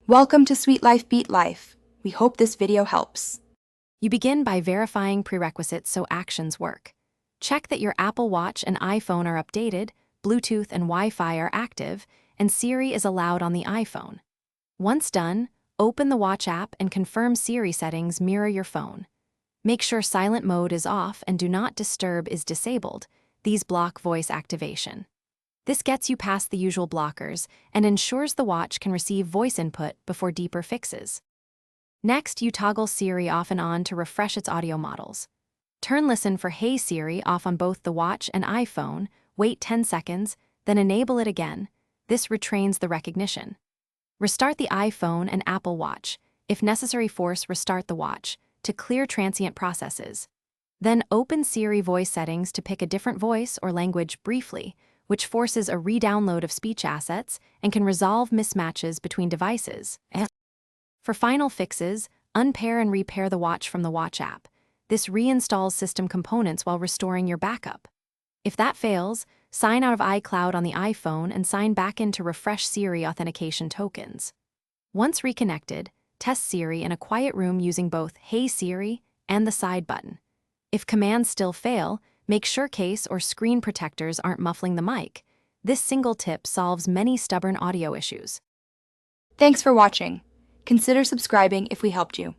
Welcome to Sweet Life Beat Life. We hope this video helps. You begin by verifying prerequisites so actions work. Check that your Apple Watch and iPhone are updated, Bluetooth and Wi-Fi are active, and Siri is allowed on the iPhone. Once done, open the Watch app and confirm Siri settings mirror your phone. Make sure silent mode is off and do not disturb is disabled. These block voice activation. This gets you past the usual blockers and ensures the watch can receive voice input before deeper fixes. Next, you toggle Siri off and on to refresh its audio models. Turn Listen for Hey Siri off on both the watch and iPhone, wait 10 seconds, then enable it again. This retrains the recognition. Restart the iPhone and Apple Watch. If necessary, force restart the watch to clear transient processes. Then open Siri voice settings to pick a different voice or language briefly, which forces a re-download of speech assets and can resolve mismatches between devices. For final fixes, unpair and repair the watch from the Watch app. This reinstalls system components while restoring your backup. If that fails, sign out of iCloud on the iPhone and sign back in to refresh Siri authentication tokens. Once reconnected, test Siri in a quiet room using both Hey Siri and the side button. If commands still fail, make sure case or screen protectors aren't muffling the mic. This single tip solves many stubborn audio issues. Thanks for watching. Consider subscribing if we helped you.